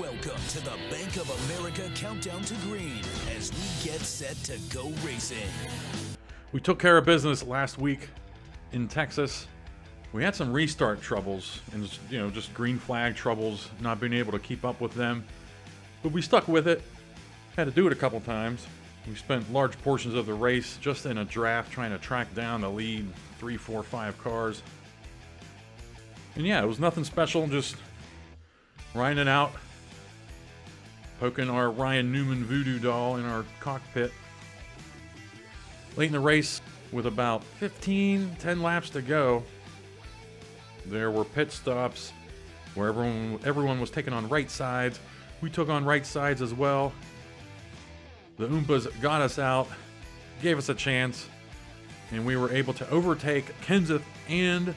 Welcome to the Bank of America Countdown to Green as we get set to go racing. We took care of business last week in Texas. We had some restart troubles and just green flag troubles, not being able to keep up with them. But we stuck with it. Had to do it a couple times. We spent large portions of the race just in a draft trying to track down the lead 3, 4, 5 cars. And yeah, it was nothing special, just riding it out, poking our Ryan Newman voodoo doll in our cockpit. Late in the race, with about 10 laps to go, there were pit stops where everyone was taking on right sides. We took on right sides as well. The Oompas got us out, gave us a chance, and we were able to overtake Kenseth and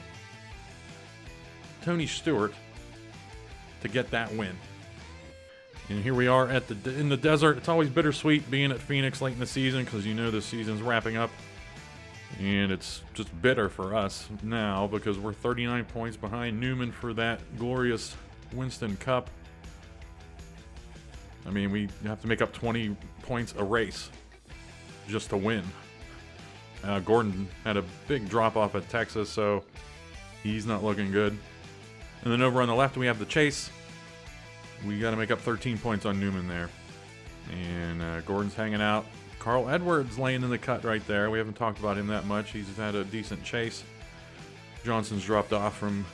Tony Stewart to get that win. And here we are in the desert. It's always bittersweet being at Phoenix late in the season because the season's wrapping up. And it's just bitter for us now because we're 39 points behind Newman for that glorious Winston Cup. I mean, we have to make up 20 points a race just to win. Gordon had a big drop-off at Texas, so he's not looking good. And then over on the left, we have the chase. We got to make up 13 points on Newman there. And Gordon's hanging out. Carl Edwards laying in the cut right there. We haven't talked about him that much. He's had a decent chase. Johnson's dropped off from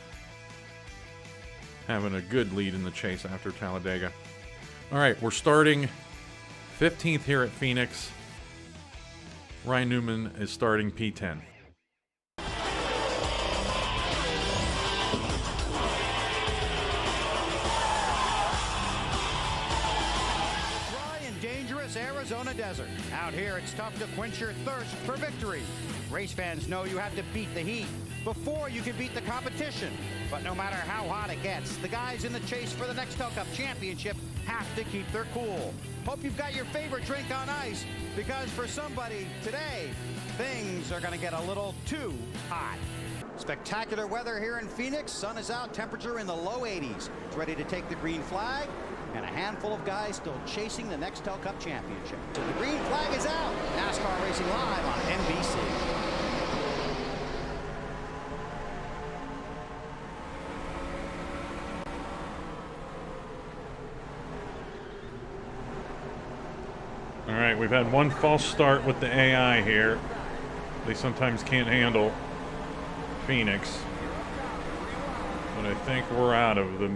having a good lead in the chase after Talladega. All right, we're starting 15th here at Phoenix. Ryan Newman is starting P10. Arizona desert. Out here, it's tough to quench your thirst for victory. Race fans know you have to beat the heat before you can beat the competition. But no matter how hot it gets, the guys in the chase for the Nextel Cup Championship have to keep their cool. Hope you've got your favorite drink on ice, because for somebody today, things are going to get a little too hot. Spectacular weather here in Phoenix. Sun is out, temperature in the low 80s. It's ready to take the green flag. And a handful of guys still chasing the Nextel Cup Championship. So the green flag is out. NASCAR racing live on NBC. All right, we've had one false start with the AI here. They sometimes can't handle Phoenix. But I think we're out of the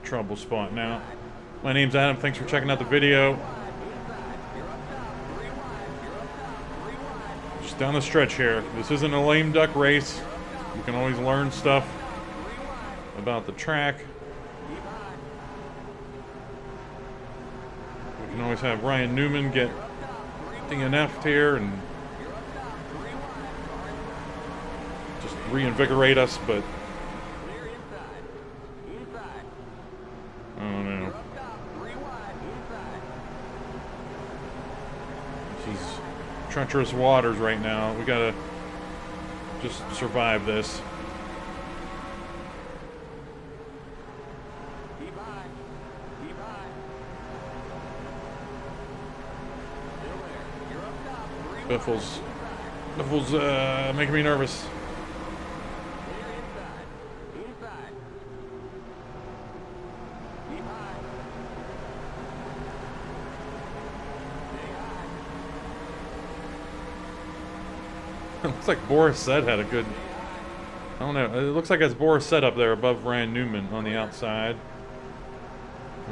trouble spot now. My name's Adam. Thanks for checking out the video. Just down the stretch here. This isn't a lame duck race. You can always learn stuff about the track. We can always have Ryan Newman get DNF'd here and just reinvigorate us, but oh no. This is treacherous waters right now. We gotta just survive this. Biffle's making me nervous. It looks like Boris said had a good, I don't know, it looks like it's Boris said up there above Ryan Newman on the outside.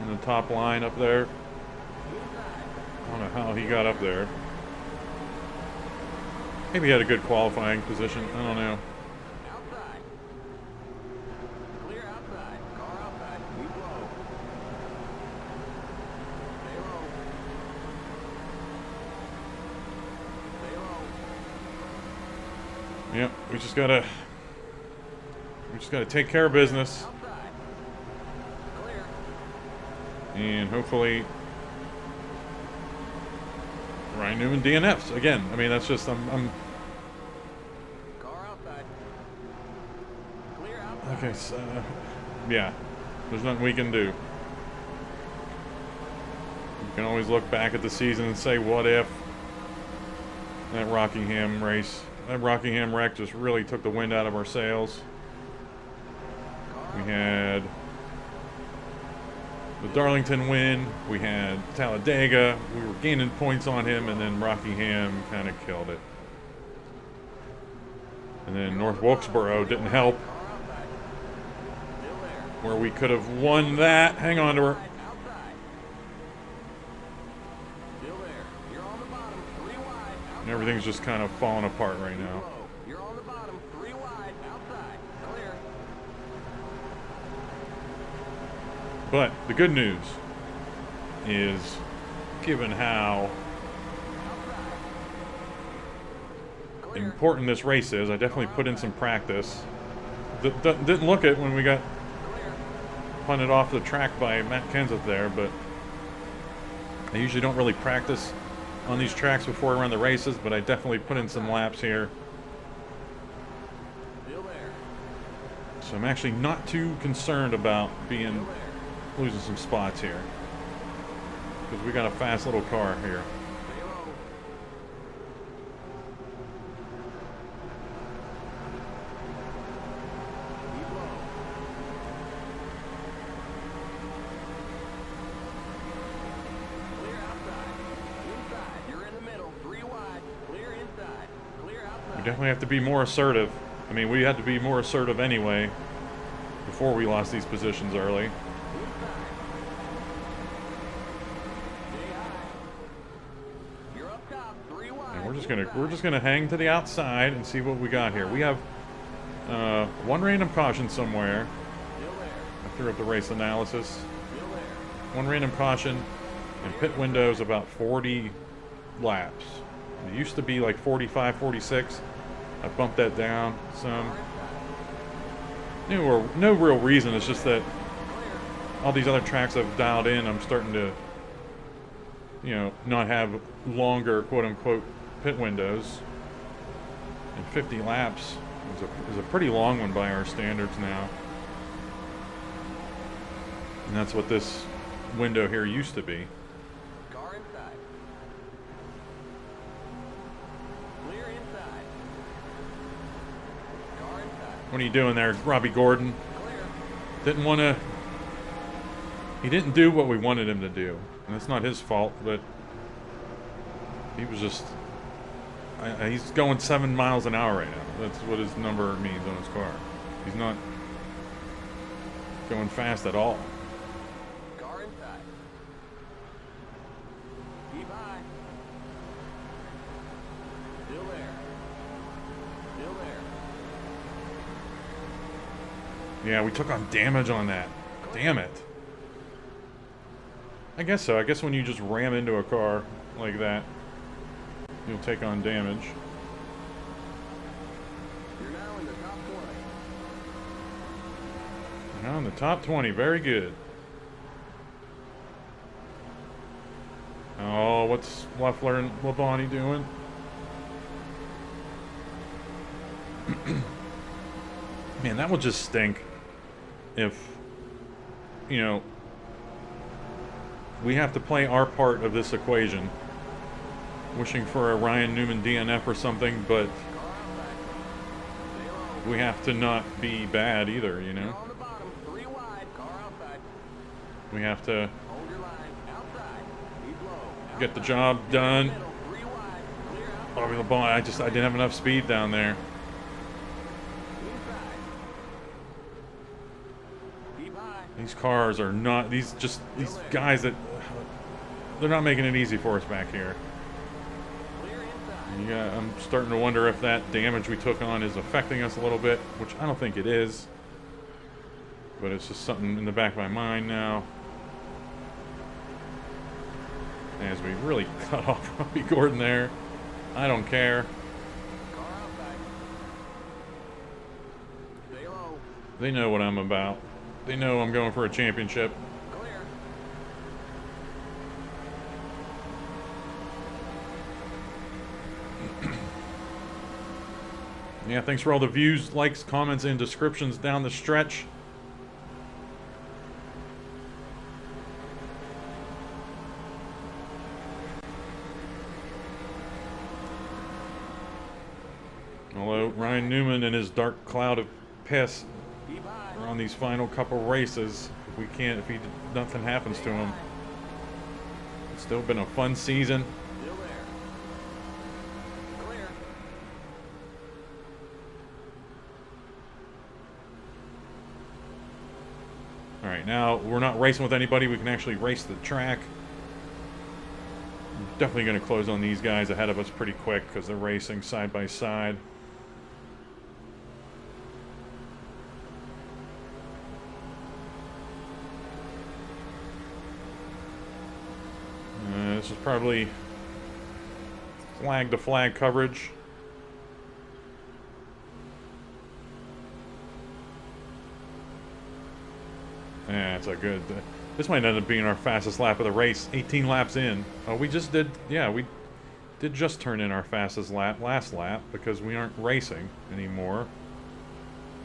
On the top line up there. I don't know how he got up there. Maybe he had a good qualifying position, I don't know. Outside. Clear outside. Car outside. We blow. Stay low. Stay low. Yep, we just gotta take care of business. Outside. Clear. And hopefully Ryan Newman DNFs again. I mean, that's just I'm Car outside. Clear outside. okay. So, yeah, there's nothing we can do. You can always look back at the season and say, what if? That Rockingham race, that Rockingham wreck just really took the wind out of our sails. We had the Darlington win, we had Talladega, we were gaining points on him, and then Rockingham kind of killed it. And then North Wilkesboro didn't help, where we could have won that. Hang on to her. And everything's just kind of falling apart right now. You're on the bottom, 3 wide, outside, clear. But the good news is, given how important this race is, I definitely put in some practice. Didn't look it when we got punted off the track by Matt Kenseth there, but I usually don't really practice on these tracks before I run the races, but I definitely put in some laps here. So I'm actually not too concerned about losing some spots here, because we got a fast little car here. Definitely have to be more assertive. I mean, we had to be more assertive anyway before we lost these positions early. And we're just gonna hang to the outside and see what we got here. We have one random caution somewhere. I threw up the race analysis. One random caution, and pit windows about 40 laps. It used to be like 45, 46. I bumped that down some. No real reason. It's just that all these other tracks I've dialed in, I'm starting to, not have longer quote-unquote pit windows. And 50 laps is a pretty long one by our standards now. And that's what this window here used to be. What are you doing there, Robbie Gordon? He didn't do what we wanted him to do. And that's not his fault, but he was just, he's going 7 miles an hour right now. That's what his number means on his car. He's not going fast at all. Car inside. Keep high. Still there. Still there. Yeah, we took on damage on that. Damn it. I guess so. I guess when you just ram into a car like that, you'll take on damage. You're now in the top 20. Now in the top 20. Very good. Oh, what's Leffler and Labonte doing? Man, that will just stink if, we have to play our part of this equation. Wishing for a Ryan Newman DNF or something, but we have to not be bad either, On the bottom, 3 wide, car outside. We have to Hold your line, outside. Keep low. get the job done. Middle, 3 wide, clear out. Bobby Labonte, I didn't have enough speed down there. Inside. Keep high. These cars are not, these guys that, they're not making it easy for us back here. Clear inside. Yeah, I'm starting to wonder if that damage we took on is affecting us a little bit, which I don't think it is. But it's just something in the back of my mind now. As we really cut off Robbie Gordon there. I don't care. Car outside. Stay low. They know what I'm about. They know I'm going for a championship. Clear. Yeah, thanks for all the views, likes, comments, and descriptions down the stretch. Ryan Newman and his dark cloud of piss Keep high. are on these final couple races. If nothing happens to him. It's still been a fun season. Still there. Clear. All right, now we're not racing with anybody. We can actually race the track. I'm definitely going to close on these guys ahead of us pretty quick because they're racing side by side. This is probably flag to flag coverage. Yeah, it's a good. This might end up being our fastest lap of the race. 18 laps in. Oh, we just did. Yeah, we did just turn in our fastest lap, last lap, because we aren't racing anymore.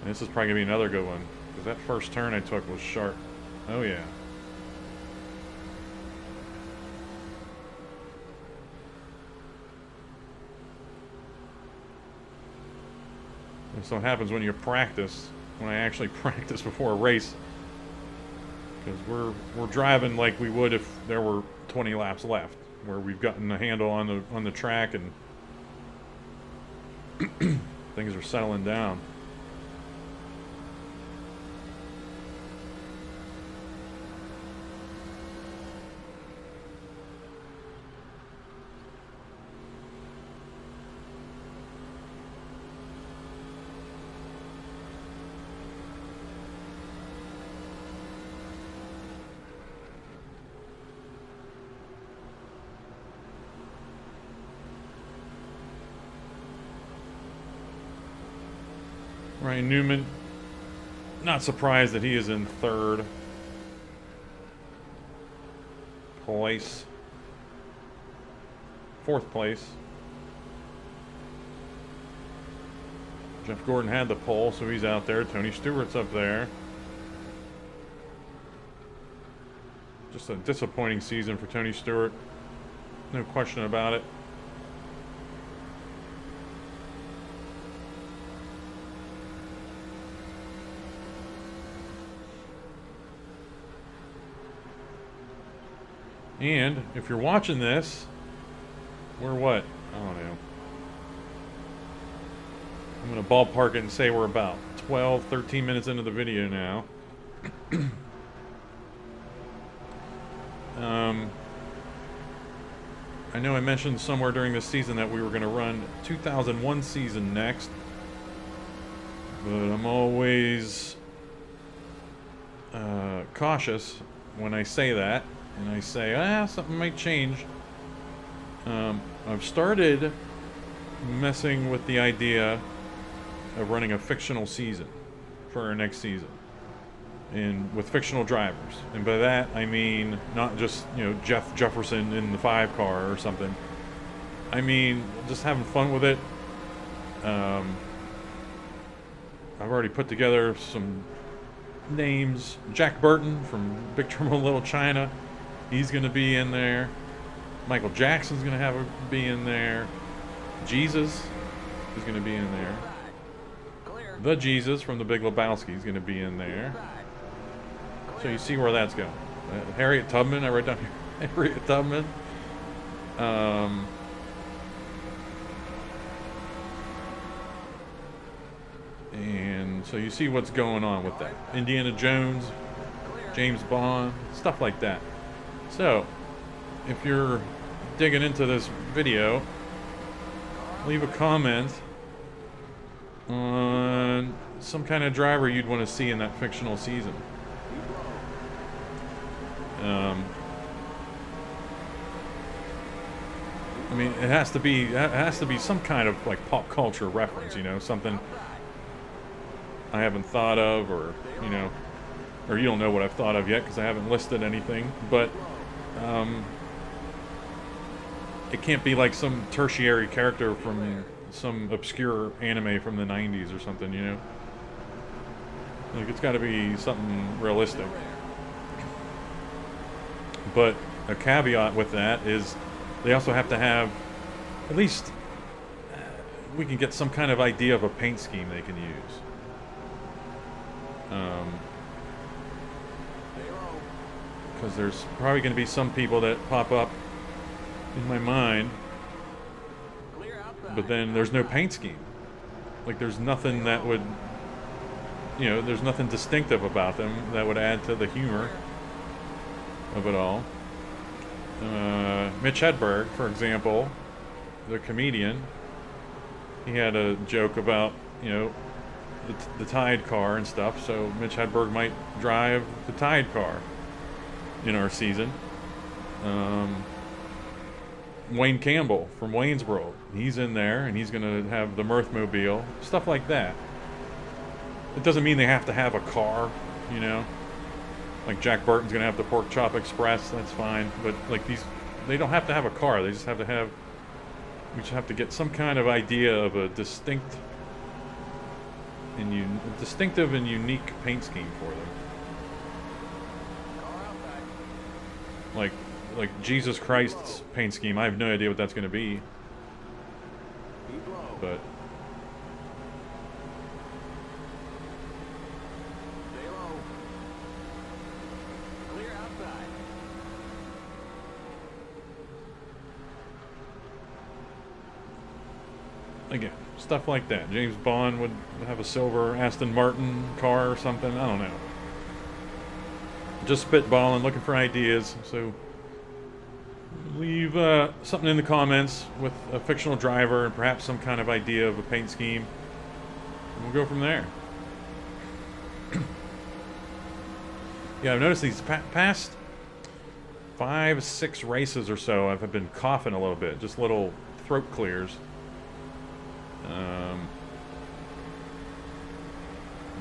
And this is probably gonna be another good one because that first turn I took was sharp. Oh yeah. That's what happens when you practice. When I actually practice before a race, because we're driving like we would if there were 20 laps left, where we've gotten a handle on the track and things are settling down. Ryan Newman, not surprised that he is in third place. Fourth place. Jeff Gordon had the pole, so he's out there. Tony Stewart's up there. Just a disappointing season for Tony Stewart. No question about it. And if you're watching this, we're what? I don't know. I'm going to ballpark it and say we're about 12, 13 minutes into the video now. I know I mentioned somewhere during this season that we were going to run 2001 season next. But I'm always cautious when I say that. And I say, something might change. I've started messing with the idea of running a fictional season for our next season. And with fictional drivers. And by that, I mean not just, Jeff Jefferson in the 5 car or something. I mean, just having fun with it. I've already put together some names. Jack Burton from Big Trouble in Little China. He's going to be in there. Michael Jackson's going to be in there. Jesus is going to be in there. Clear. The Jesus from The Big Lebowski is going to be in there. So you see where that's going. Harriet Tubman, I wrote down here. Harriet Tubman. And so you see what's going on with that. Indiana Jones, James Bond, stuff like that. So, if you're digging into this video, leave a comment on some kind of driver you'd want to see in that fictional season. I mean, it has to be some kind of like pop culture reference, something I haven't thought of, or you don't know what I've thought of yet because I haven't listed anything, but it can't be like some tertiary character from some obscure anime from the 90s or something, Like, it's got to be something realistic. But a caveat with that is they also have to have at least we can get some kind of idea of a paint scheme they can use. Because there's probably going to be some people that pop up in my mind, but then there's no paint scheme. Like, there's nothing that would, you know, there's nothing distinctive about them that would add to the humor of it all. Mitch Hedberg, for example, the comedian, he had a joke about, you know, the Tide car and stuff, so Mitch Hedberg might drive the Tide car in our season. Wayne Campbell from Wayne's World, he's in there, and he's going to have the Mirthmobile, stuff like that. It doesn't mean they have to have a car, you know. Like Jack Burton's going to have the Pork Chop Express, that's fine. But like these, they don't have to have a car. They just have to have, we just have to get some kind of idea of a distinctive and unique paint scheme for them. Like Jesus Christ's paint scheme, I have no idea what that's going to be. But again, stuff like that. James Bond would have a silver Aston Martin car or something. I don't know. Just spitballing, looking for ideas. So leave something in the comments with a fictional driver and perhaps some kind of idea of a paint scheme. And we'll go from there. Yeah, I've noticed these past 5-6 races or so, I've been coughing a little bit. Just little throat clears.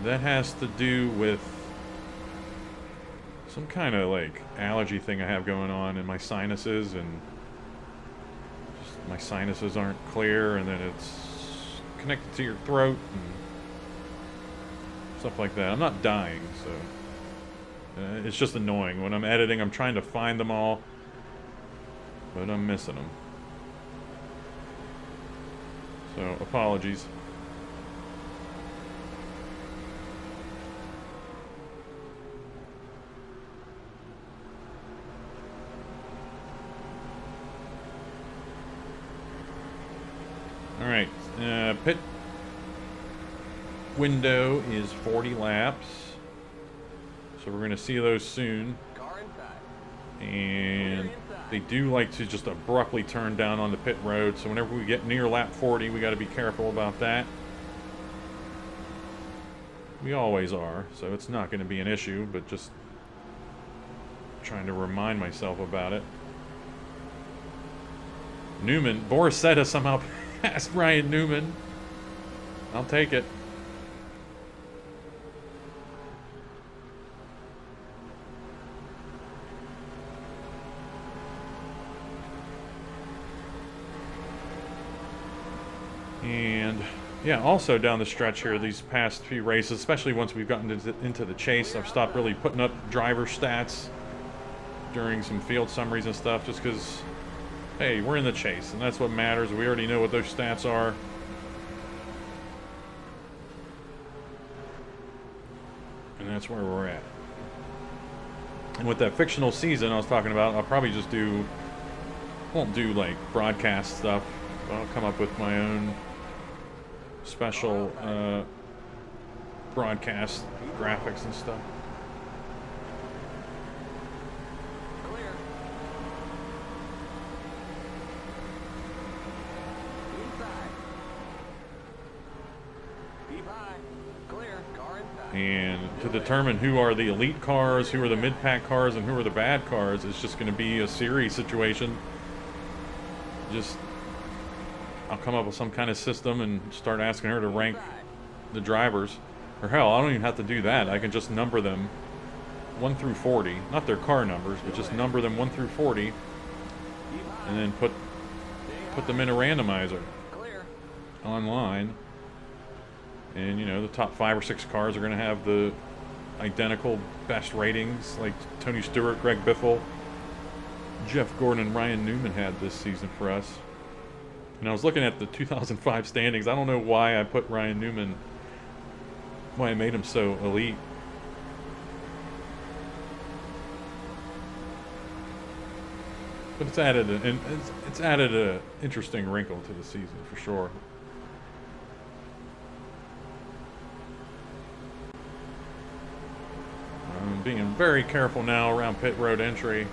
That has to do with some kind of like allergy thing I have going on in my sinuses, and just my sinuses aren't clear, and then it's connected to your throat and stuff like that. I'm not dying, so it's just annoying. When I'm editing, I'm trying to find them all, but I'm missing them. So apologies. Alright, pit window is 40 laps, so we're going to see those soon, and they do like to just abruptly turn down on the pit road, so whenever we get near lap 40, we got to be careful about that. We always are, so it's not going to be an issue, but just trying to remind myself about it. Newman, Boris Seta somehow passed Ryan Newman. I'll take it. And yeah, also down the stretch here, these past few races, especially once we've gotten into the chase, I've stopped really putting up driver stats during some field summaries and stuff, just because, hey, we're in the chase, and that's what matters. We already know what those stats are. And that's where we're at. And with that fictional season I was talking about, I'll probably just won't do like broadcast stuff. I'll come up with my own special broadcast graphics and stuff. Clear. Inside. Keep high. Clear. Car inside. And to determine who are the elite cars, who are the mid-pack cars, and who are the bad cars, is just going to be a series situation. I'll come up with some kind of system and start asking her to rank the drivers. Or hell, I don't even have to do that. I can just number them 1 through 40. Not their car numbers, but just number them 1 through 40. And then put them in a randomizer online. And, you know, the top 5 or 6 cars are going to have the identical best ratings, like Tony Stewart, Greg Biffle, Jeff Gordon, and Ryan Newman had this season for us. And I was looking at the 2005 standings. I don't know why I put Ryan Newman, why I made him so elite. But it's added a interesting wrinkle to the season for sure. I'm being very careful now around pit road entry,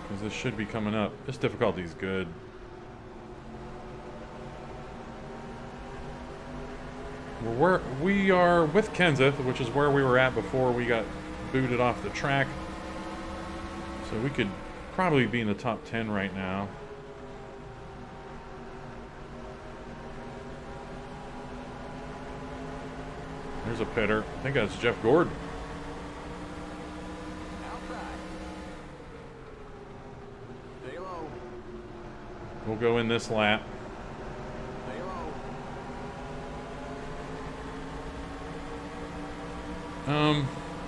because this should be coming up. This difficulty is good. We are with Kenseth, which is where we were at before we got booted off the track. So we could probably be in the top 10 right now. There's a pitter. I think that's Jeff Gordon. Outside. Stay low. We'll go in this lap. Stay low.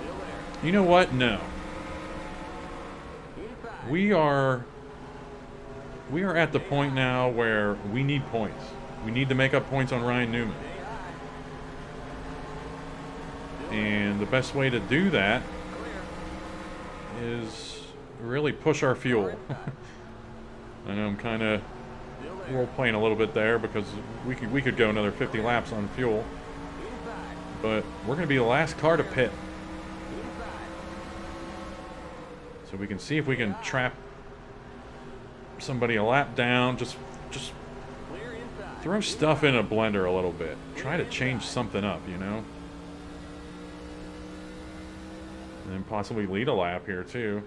Still there. You know what? No. Inside. We are at the point now where we need points. We need to make up points on Ryan Newman. Stay high. And the best way to do that Clear. is really push our fuel. I know I'm kind of Still there. role playing a little bit there because we could go another 50 laps on fuel, Inside. but we're going to be the last car to pit. Inside. So we can see if we can trap somebody a lap down. Just Clear inside. throw stuff in a blender a little bit. Try to change something up, you know? And then possibly lead a lap here too.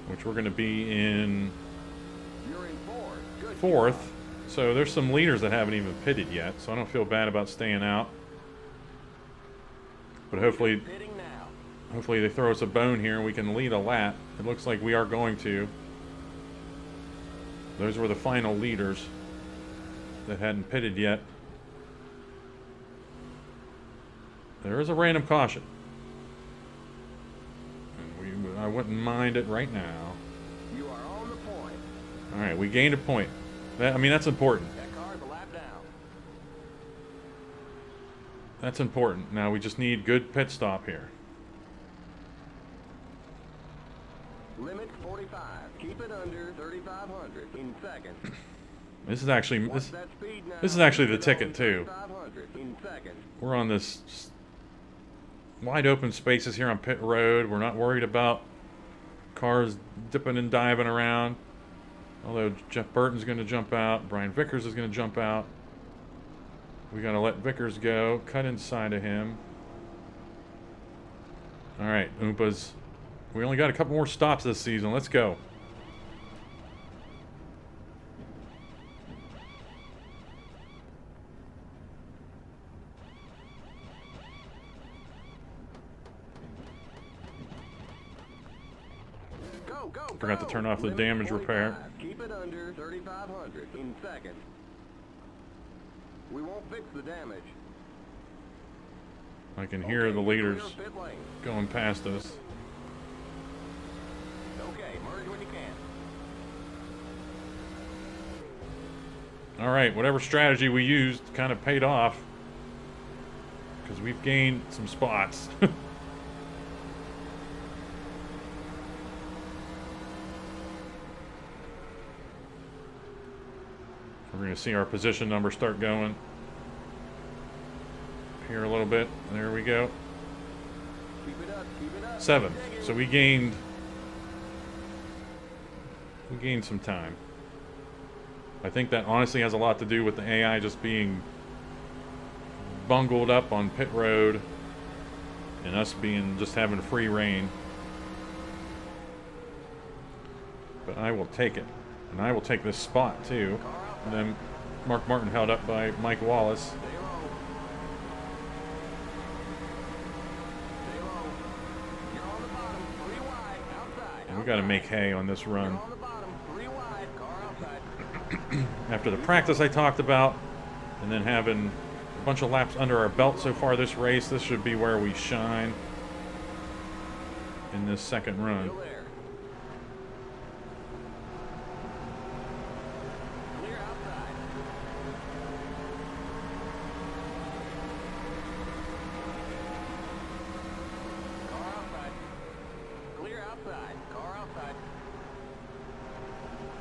Which we're going to be in You're in fourth. Good fourth. job. So there's some leaders that haven't even pitted yet, so I don't feel bad about staying out. But hopefully Pitting now. they throw us a bone here and we can lead a lap. It looks like we are going to. Those were the final leaders that hadn't pitted yet. There is a random caution. And I wouldn't mind it right now. You are on the point. All right, we gained a point. That's important. That car's a lap down. That's important. Now we just need good pit stop here. Limit 45. Keep it under 3,500 in seconds. This is actually Watch that speed now. this is actually the Keep it ticket on too. 3,500 in seconds. We're on this wide open spaces here on pit road. We're not worried about cars dipping and diving around. Although Jeff Burton's going to jump out, Brian Vickers is going to jump out. We got to let Vickers go, cut inside of him. All right, Oompas. We only got a couple more stops this season. Let's go. Go, go, Forgot to go. turn off the Limit damage 45. repair. Keep it under 3,500 in seconds. We won't fix the damage. I can hear the Okay, leaders clear pit lane. going past us. Okay, merge when you can. All right, whatever strategy we used kind of paid off because we've gained some spots. We're going to see our position number start going here a little bit. There we go. Keep it up, keep it up. 7. Dig it. So we gained some time. I think that honestly has a lot to do with the AI just being bungled up on pit road and us being just having free reign. But I will take it. And I will take this spot too. And then Mark Martin held up by Mike Wallace. Stay low. Stay low. You're on the bottom, 3 wide, outside. And we got to make hay on this You're run. on the bottom, 3 wide, car outside. After the practice I talked about, and then having a bunch of laps under our belt so far this race, this should be where we shine. in this second run. Still there. Clear outside. Car outside. Clear outside. Car outside.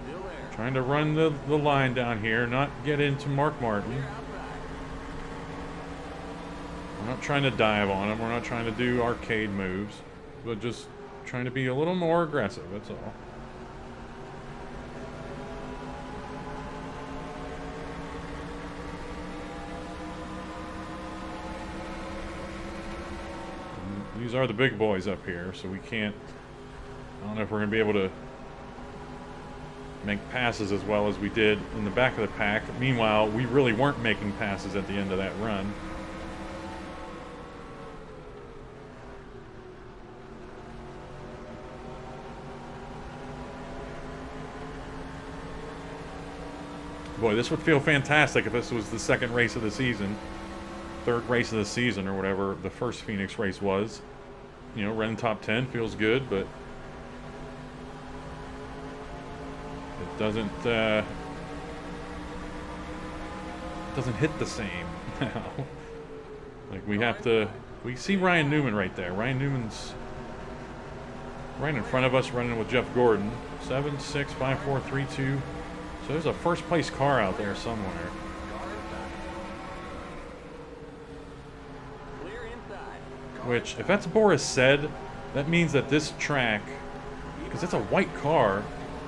Still there. Trying to run the line down here, not get into Mark Martin. Clear outside. We're not trying to dive on him. We're not trying to do arcade moves, but just trying to be a little more aggressive, that's all. And these are the big boys up here, so we can't... I don't know if we're going to be able to make passes as well as we did in the back of the pack. Meanwhile, we really weren't making passes at the end of that run. Boy, this would feel fantastic if this was the second race of the season. Third race of the season, or whatever the first Phoenix race was. You know, running top 10 feels good, but... it doesn't hit the same now. Like, we have to... we see Ryan Newman right there. Ryan Newman's right in front of us, running with Jeff Gordon. 7, 6, 5, 4, 3, 2... So there's a first place car out there somewhere. Which, if that's Boris said, that means that this track, because it's a white car,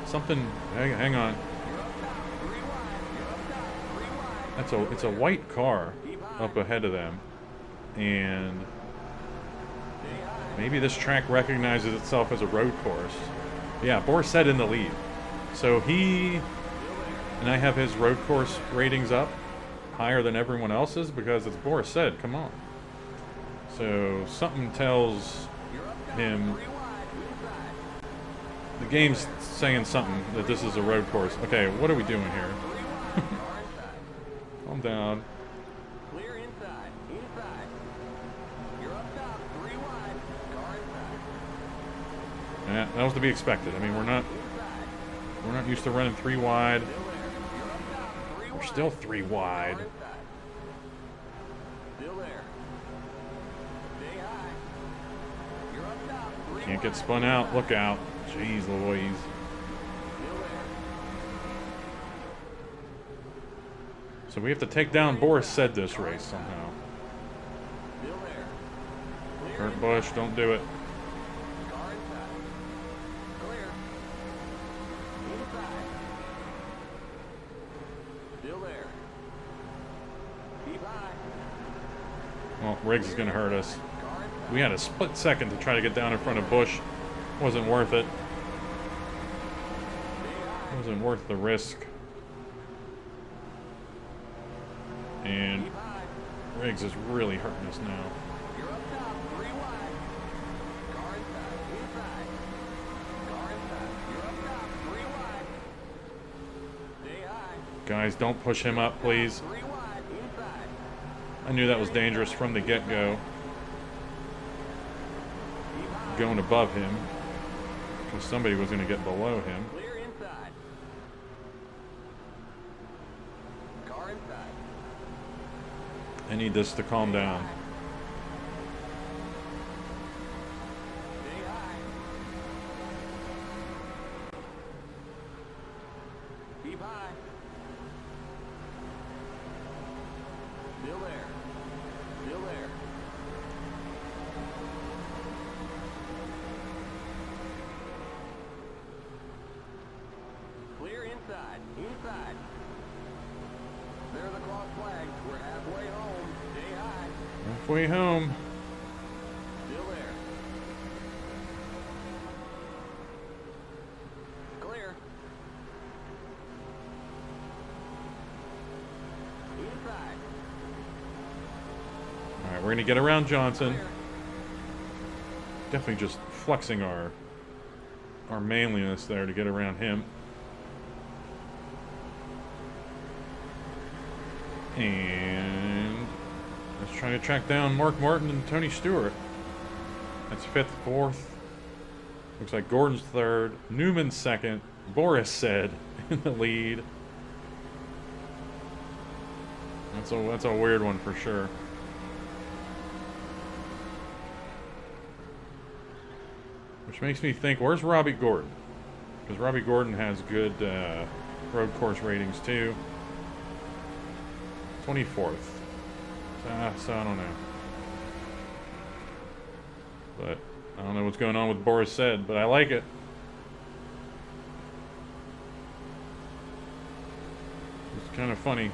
something, hang on. It's a white car up ahead of them. And maybe this track recognizes itself as a road course. Yeah, Boris said in the lead. So he... and I have his road course ratings up higher than everyone else's because it's Boris said, come on. So something tells him the game's saying something that this is a road course. Okay, what are we doing here? Calm down. Clear inside. Inside. You're up top. 3 wide. Car inside. Yeah, that was to be expected. I mean, we're not used to running 3 wide. We're still 3 wide. Still there. Stay high. You're up top. 3 Can't get wide. spun out. Look out. Jeez Louise. Still there. So we have to take down Boris said this race somehow. Still there. Clear Kurt Busch, don't do it. car inside. Clear. Inside. Still there. Keep high. Well, Riggs is going to hurt us. Car inside. We had a split second to try to get down in front of Busch. Wasn't worth it. Wasn't worth the risk. And Riggs is really hurting us now. You're up top. 3 wide. Car inside. Inside. Car inside. You're up top. 3 wide. Stay high. Guys, don't push him up, please. 3 wide. Inside. I knew that was dangerous from the get-go. Going above him. Because somebody was going to get below him. Clear inside. Car inside. I need this to calm down. Stay high. Keep high. Still there. Still there. Clear inside. Inside. There are the cross flags. We're halfway home. Stay high. Halfway home. Still there. Clear. Inside. All right, we're going to get around Johnson. Clear. Definitely just flexing our manliness there to get around him. And let's try to track down Mark Martin and Tony Stewart. That's 5th, 4th, Looks like Gordon's third, Newman's second, Boris said in the lead. That's a weird one for sure. Which makes me think, where's Robbie Gordon? Because Robbie Gordon has good road course ratings too. 24th. So I don't know. But I don't know what's going on with Boris said, but I like it. It's kind of funny.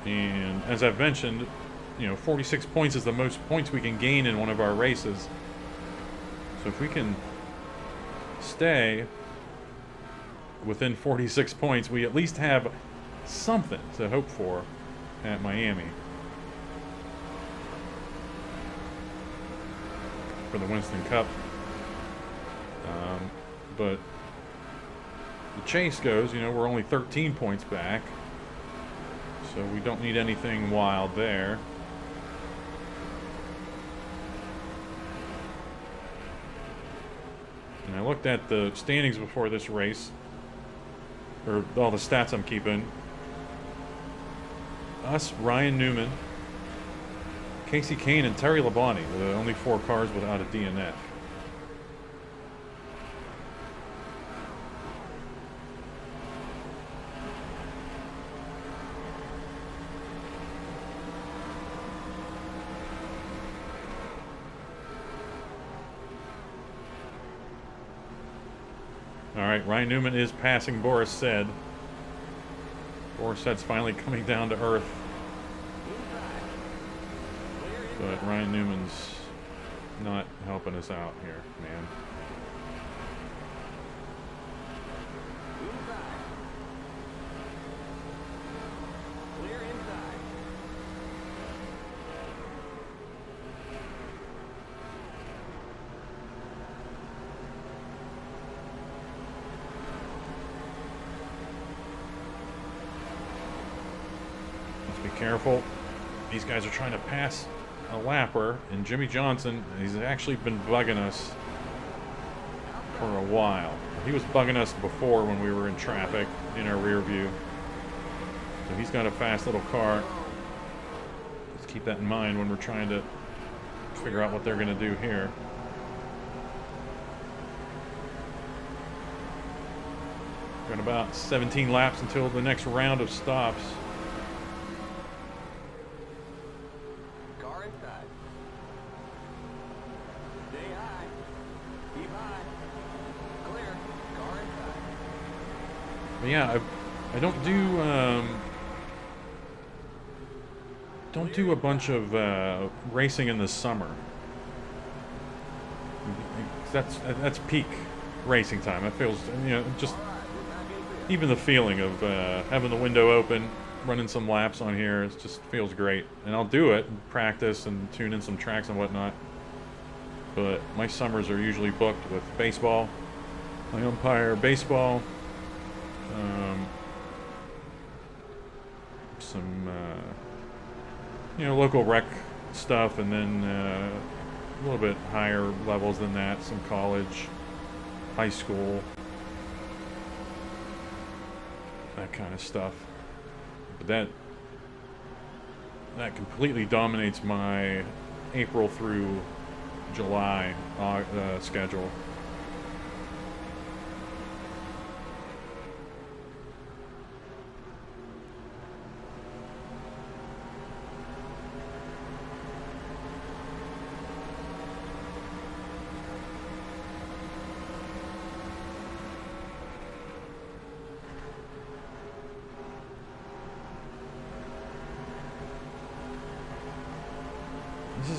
And as I've mentioned, 46 points is the most points we can gain in one of our races. So if we can stay within 46 points, we at least have something to hope for at Miami for the Winston Cup. But the chase goes, we're only 13 points back. So we don't need anything wild there. And I looked at the standings before this race, or all the stats I'm keeping. Us, Ryan Newman, Casey Kane, and Terry Labonte, the only 4 cars without a DNF. Alright, Ryan Newman is passing Boris said. Boris said's finally coming down to earth. But Ryan Newman's not helping us out here, man. Careful. These guys are trying to pass a lapper, and Jimmy Johnson, he's actually been bugging us for a while. He was bugging us before when we were in traffic in our rear view. So he's got a fast little car. Let's keep that in mind when we're trying to figure out what they're going to do here. Got about 17 laps until the next round of stops. Yeah, I don't do a bunch of racing in the summer. That's peak racing time. It feels, just even the feeling of having the window open, running some laps on here, it just feels great. And I'll do it and practice and tune in some tracks and whatnot. But my summers are usually booked with baseball. I umpire baseball. Some local rec stuff, and then a little bit higher levels than that, some college, high school, that kind of stuff. But that completely dominates my April through July schedule.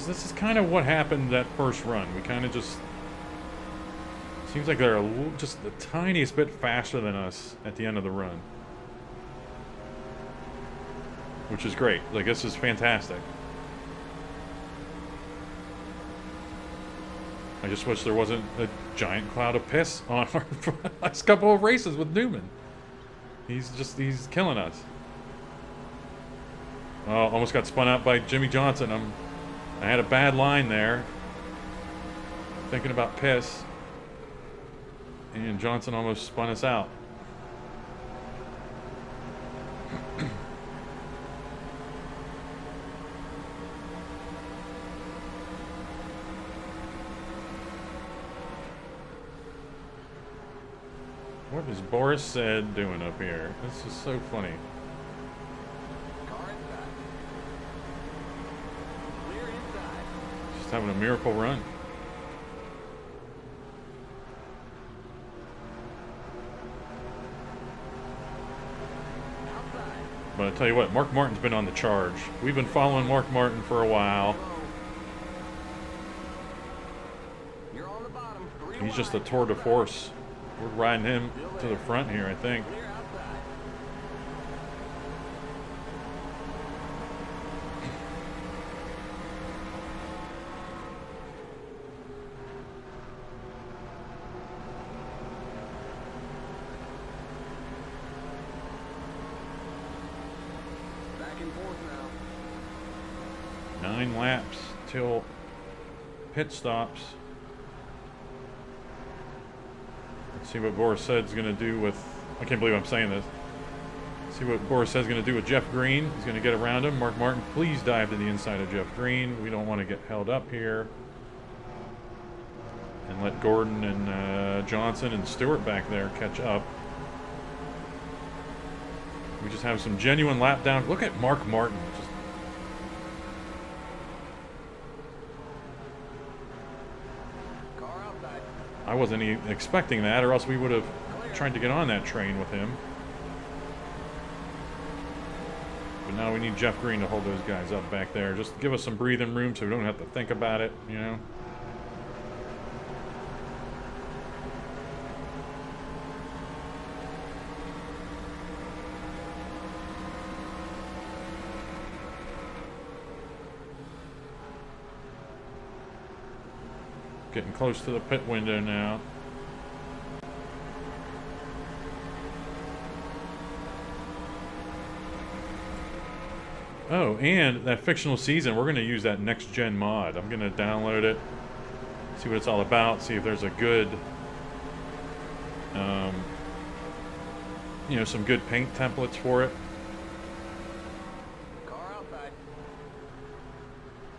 This is kind of what happened that first run. We kind of just... Seems like they're just the tiniest bit faster than us at the end of the run. which is great. Like, this is fantastic. I just wish there wasn't a giant cloud of piss on our last couple of races with Newman. He's killing us. Oh, almost got spun out by Jimmy Johnson. I had a bad line there. Thinking about piss. And Johnson almost spun us out. What is Boris Said doing up here? This is so funny. Car inside. Clear inside. Just having a miracle run. Outside. But I tell you what, Mark Martin's been on the charge. We've been following Mark Martin for a while. You're on the bottom. Three He's just a wide. tour de force. We're riding him to the front here, I think. Clear outside. Back and forth now. 9 laps till pit stops. Let's see what Boris Said's going to do with... I can't believe I'm saying this. See what Boris Said's going to do with Jeff Green. He's going to get around him. Mark Martin, please dive to the inside of Jeff Green. We don't want to get held up here. And let Gordon and Johnson and Stewart back there catch up. We just have some genuine lap down. Look at Mark Martin. Just Car outside. I wasn't expecting that, or else we would have tried to get on that train with him. But now we need Jeff Green to hold those guys up back there. Just give us some breathing room so we don't have to think about it, you know? Getting close to the pit window now. Oh, and that fictional season, we're going to use that next gen mod. I'm going to download it, see what it's all about, see if there's a good, you know, some good paint templates for it. Car outside.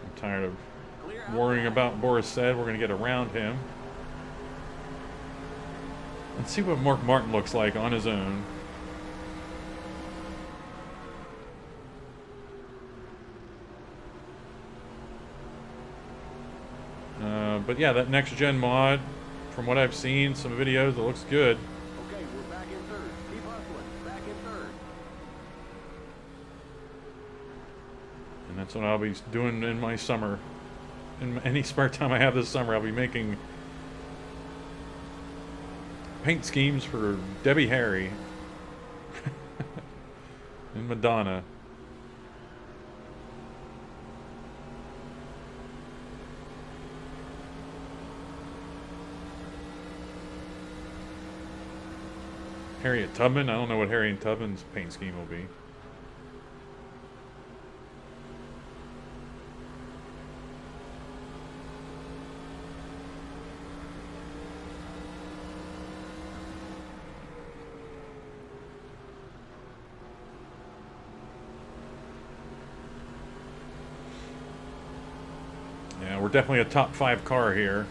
I'm tired of Clear worrying outside. about Boris Said. We're going to get around him. And see what Mark Martin looks like on his own. But yeah, that next gen mod, from what I've seen, some videos, it looks good. Okay, we're back in third. Keep hustling. Back in third. And that's what I'll be doing in my summer. In any spare time I have this summer, I'll be making paint schemes for Debbie Harry and Madonna. Harriet Tubman? I don't know what Harriet Tubman's paint scheme will be. Yeah, we're definitely a top 5 car here.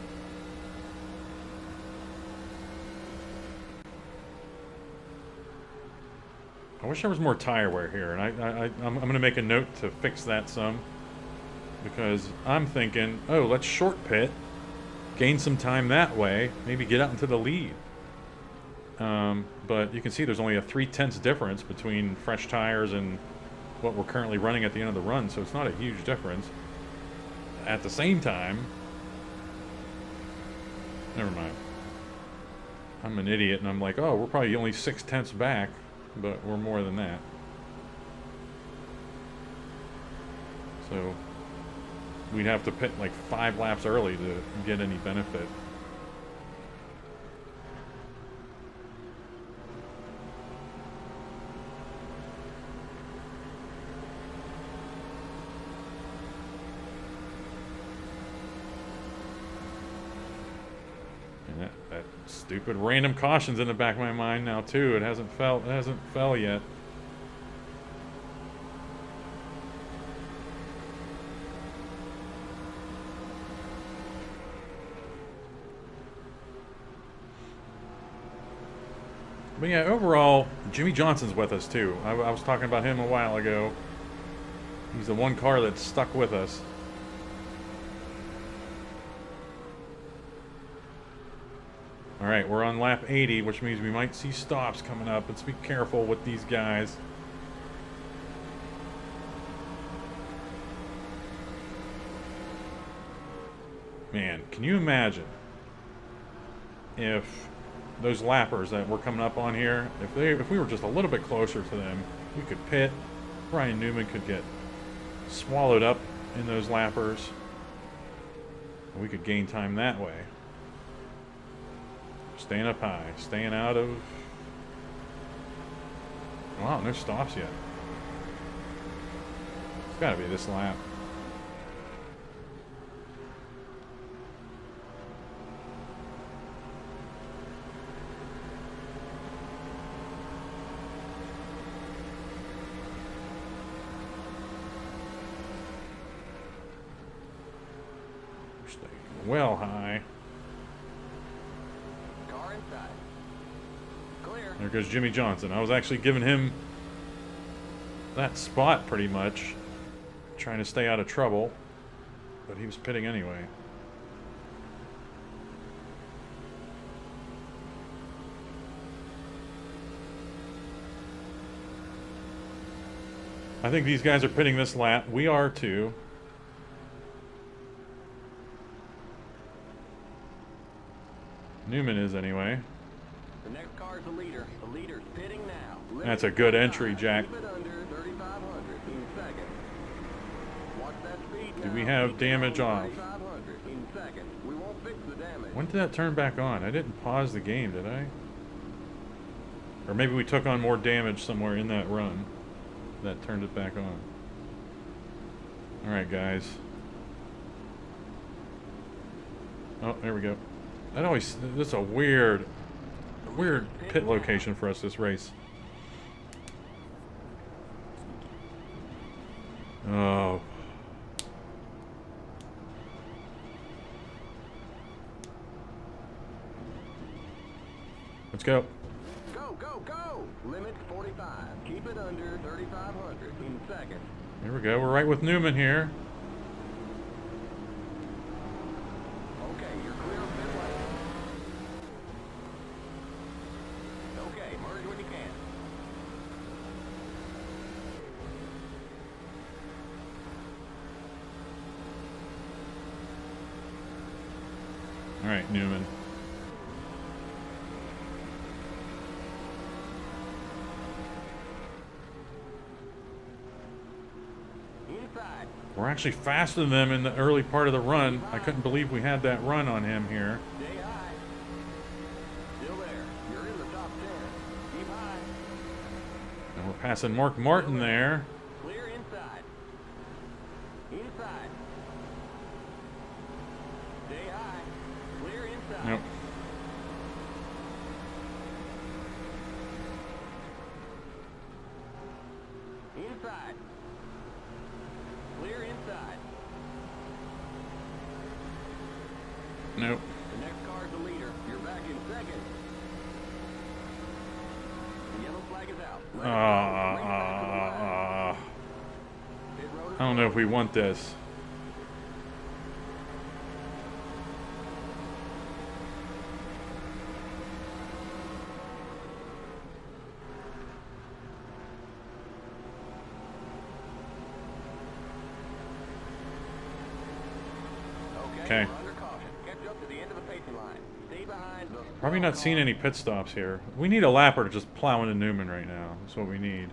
I wish there was more tire wear here, and I'm going to make a note to fix that some, because I'm thinking, oh, let's short pit, gain some time that way, maybe get out into the lead. But you can see there's only a 0.3 difference between fresh tires and what we're currently running at the end of the run, so it's not a huge difference. At the same time, never mind. I'm an idiot, and I'm like, oh, we're probably only 0.6 back. But we're more than that. So we'd have to pit like 5 laps early to get any benefit. And that stupid random caution's in the back of my mind now too. It hasn't fell yet. But yeah, overall, Jimmy Johnson's with us too. I was talking about him a while ago. He's the one car that's stuck with us. Alright, we're on lap 80, which means we might see stops coming up. Let's be careful with these guys. Man, can you imagine if those lappers that we're coming up on here, if we were just a little bit closer to them, we could pit. Brian Newman could get swallowed up in those lappers. And we could gain time that way. Staying up high, staying out of... Wow, no stops yet. It's gotta be this lap. Well high. Car inside. Clear. There goes Jimmy Johnson. I was actually giving him that spot pretty much, trying to stay out of trouble, but he was pitting anyway. I think these guys are pitting this lap. We are too. Newman is anyway. The next car's the leader. The leader's pitting now. That's a good entry, Jack. Keep it under 3,500 in second. Watch that speed now. Do we have Keep it damage on off? 3,500 in second. We won't fix the damage. When did that turn back on? I didn't pause the game, did I? Or maybe we took on more damage somewhere in that run that turned it back on. Alright, guys. Oh, there we go. This is a weird pit location for us this race. Oh. Let's go. Go, go, go! Limit 45. Keep it under 3,500 in second. Here we go. We're right with Newman here. Okay, you're clear of pit lane. Okay, merge when you can. All right, Newman. Inside. We're actually faster than them in the early part of the run. I couldn't believe we had that run on him here. Stay high. Still there. You're in the top 10. Keep high. And we're passing Mark Martin there. Clear inside. Inside. Stay high. Clear inside. Nope. Inside. Clear inside. Nope. The next car's the leader. You're back in second. The yellow flag is out. Let it go. Bring it back to the line. Pit road is I don't know if we closed. want this. Okay. We're under caution. Catch up to the end of the pacing line. Stay behind the Probably not seeing any pit stops here. We need a lapper to just plow into Newman right now. That's what we need.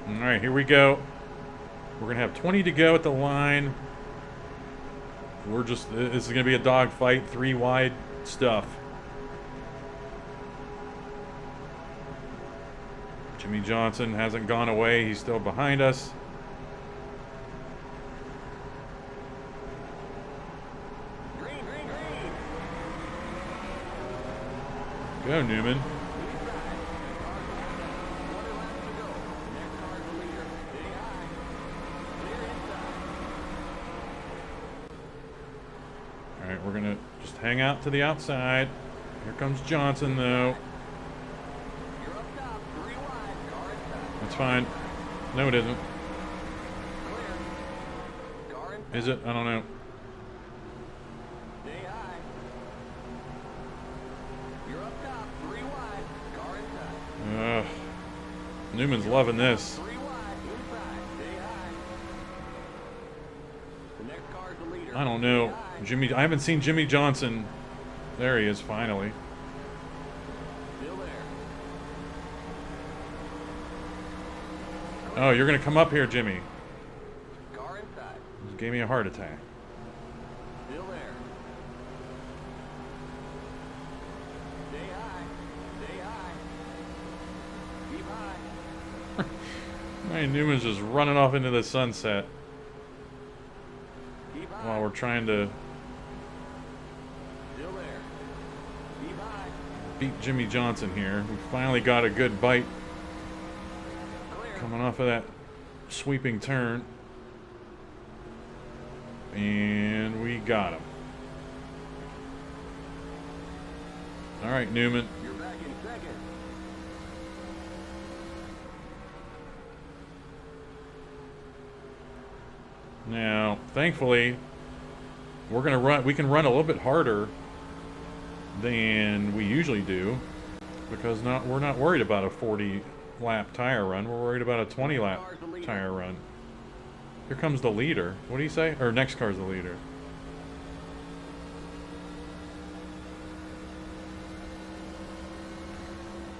Alright, here we go. We're going to have 20 to go at the line. This is going to be a dogfight, 3 wide stuff. Jimmy Johnson hasn't gone away. He's still behind us. Green, green, green. Go, Newman. All right, we're going to just hang out to the outside. Here comes Johnson, though. You're up top, 3 wide. Car in tight. That's fine. No, it isn't. Clear. Car in tight. Is it? I don't know. Stay high. You're up top, 3 wide. Car in tight. Ugh. Newman's loving this. 3 wide, inside. Stay high. The next car's the leader. I don't know. Stay high. I haven't seen Jimmy Johnson. There he is, finally. Still there. Oh, you're going to come up here, Jimmy. Car inside. Just gave me a heart attack. Still there. Stay high. Stay high. Keep high. Man, Newman's just running off into the sunset Keep high. while we're trying to Still there. Keep high. beat Jimmy Johnson here. We finally got a good bite Clear. coming off of that sweeping turn. And we got him. All right, Newman. You're back in second. Now, thankfully, we can run a little bit harder than we usually do because we're not worried about a 40 lap tire run. We're worried about a 20 lap tire run. Here comes the leader. What do you say? Or next car's the leader.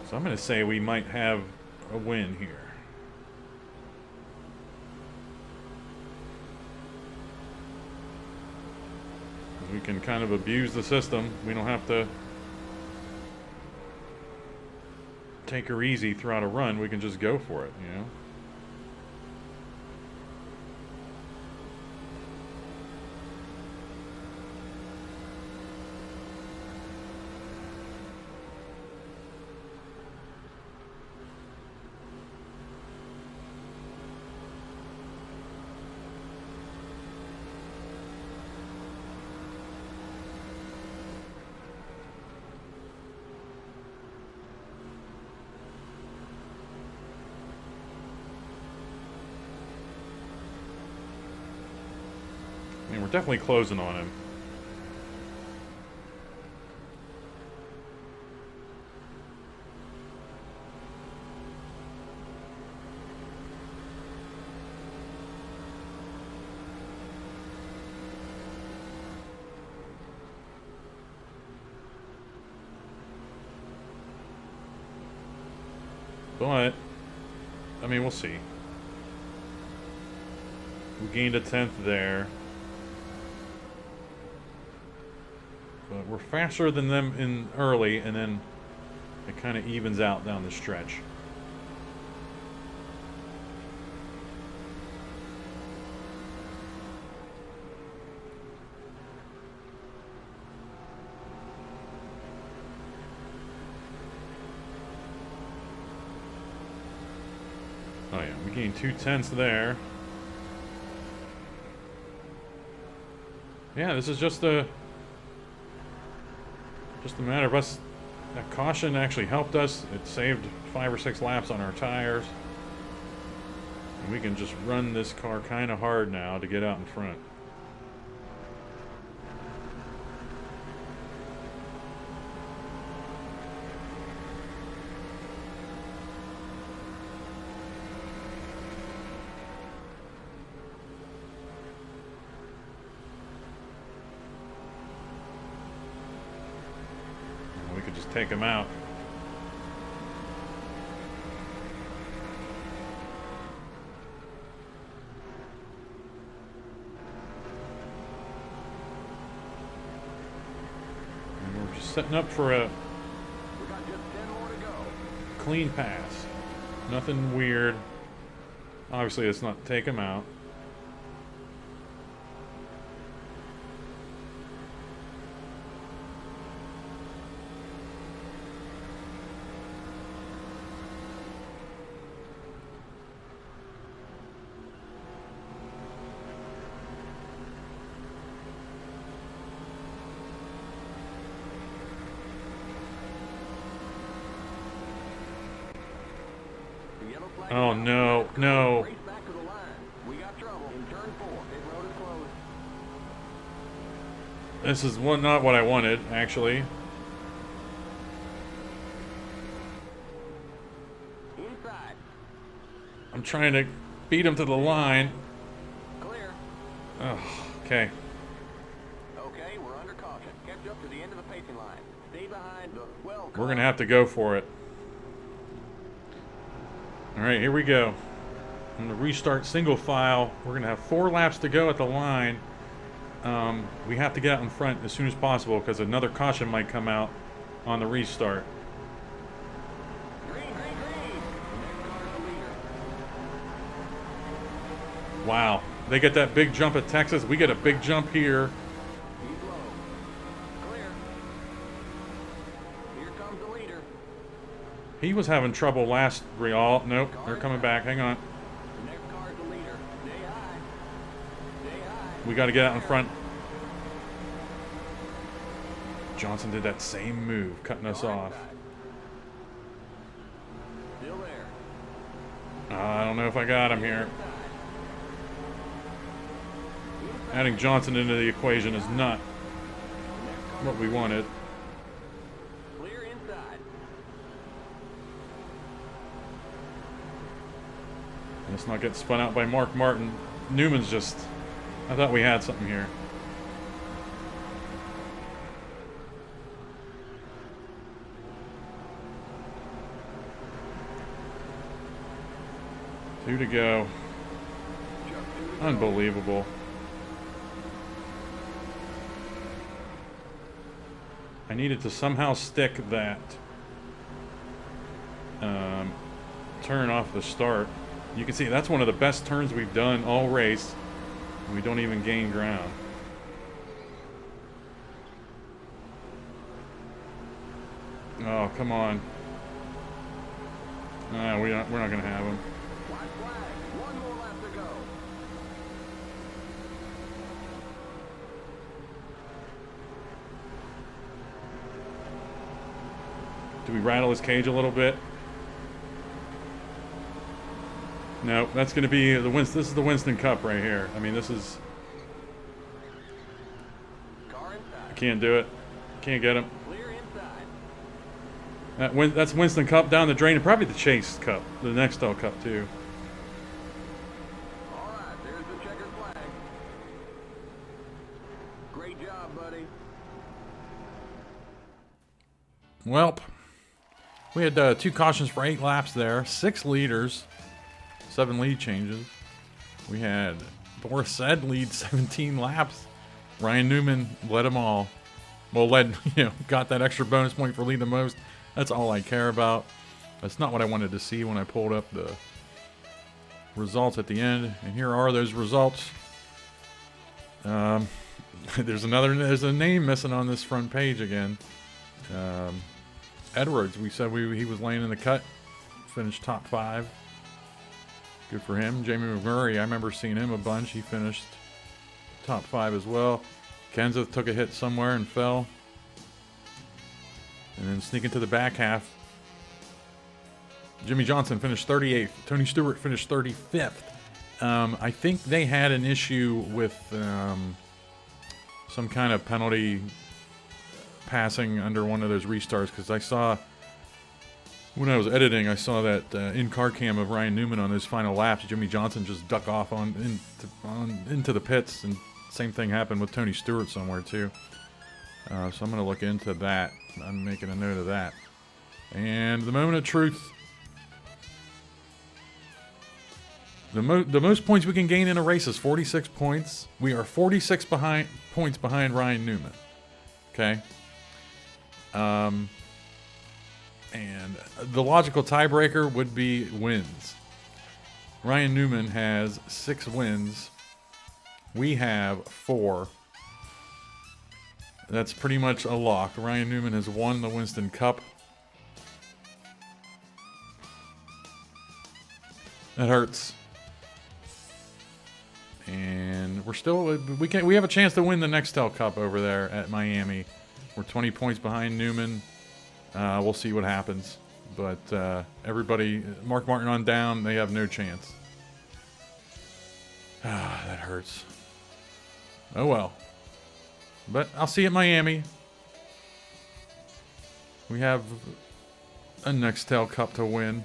So I'm going to say we might have a win here. We can kind of abuse the system. We don't have to take her easy throughout a run. We can just go for it, you know? I mean, we're definitely closing on him. But, I mean, we'll see. We gained a 10th there. But we're faster than them in early, and then it kind of evens out down the stretch. Oh yeah, we gained 2/10 there. Yeah, this is just a matter of us. That caution actually helped us. It saved 5 or 6 laps on our tires. And we can just run this car kind of hard now to get out in front. We could just take him out. Just setting up for a We got just 10 more to go. clean pass. Nothing weird. Obviously, let's not take him out. The yellow flag Oh, is out. no, no. Race back to the line. We got trouble in turn 4. Pit road is closed. This is not what I wanted, actually. Inside. I'm trying to beat him to the line. Clear. Oh, okay. Okay, we're under caution. Catch up to the end of the pacing line. Stay behind the well. We're going to have to go for it. All right, here we go. I'm going to restart single file. We're going to have 4 laps to go at the line. We have to get out in front as soon as possible because another caution might come out on the restart. Green, green, green. Next car is the leader. Wow. They get that big jump at Texas. We get a big jump here. Keep low. Clear. Here comes the leader. He was having trouble last Real. Nope, they're coming back. Hang on. The next car is the leader. Stay high. Stay high. We got to get out in front. Johnson did that same move, cutting us Car off. inside. Still there. I don't know if I got him here. Adding Johnson into the equation is not what we wanted. Clear inside. Let's not get spun out by Mark Martin. Newman's just... I thought we had something here. Two to go. Unbelievable. I needed to somehow stick that turn off the start. You can see that's one of the best turns we've done all race. We don't even gain ground. Oh, come on. No, we're not going to have him. White flag. One more lap to go. Do we rattle his cage a little bit? No, that's going to be the Winston. This is the Winston Cup right here. I mean, this is... Car I inside. can't do it. Can't get him. Clear inside. That's Winston Cup down the drain, and probably the Chase Cup, the Nextel Cup too. All right, there's the checkered flag. Great job, buddy. Welp, we had 2 cautions for 8 laps there, 6 leaders, 7 lead changes. We had Boris Said lead 17 laps. Ryan Newman led them all. Well, got that extra bonus point for leading the most. That's all I care about. That's not what I wanted to see when I pulled up the results at the end. And here are those results. There's a name missing on this front page again. Edwards, we said he was laying in the cut, finished top 5. Good for him. Jamie McMurray, I remember seeing him a bunch. He finished top 5 as well. Kenseth took a hit somewhere and fell. And then sneaking to the back half, Jimmy Johnson finished 38th. Tony Stewart finished 35th. I think they had an issue with some kind of penalty passing under one of those restarts, because I saw, when I was editing, I saw that in-car cam of Ryan Newman on those final laps. Jimmy Johnson just duck off into the pits, and same thing happened with Tony Stewart somewhere too. So I'm going to look into that. I'm making a note of that. And the moment of truth. The most points we can gain in a race is 46 points. We are 46 points behind Ryan Newman. Okay? And the logical tiebreaker would be wins. Ryan Newman has 6 wins. We have 4. That's pretty much a lock. Ryan Newman has won the Winston Cup. That hurts. And we're still we have a chance to win the Nextel Cup over there at Miami. We're 20 points behind Newman. We'll see what happens. But everybody, Mark Martin on down, they have no chance. That hurts. Oh well. But I'll see you at Miami. We have a Nextel Cup to win.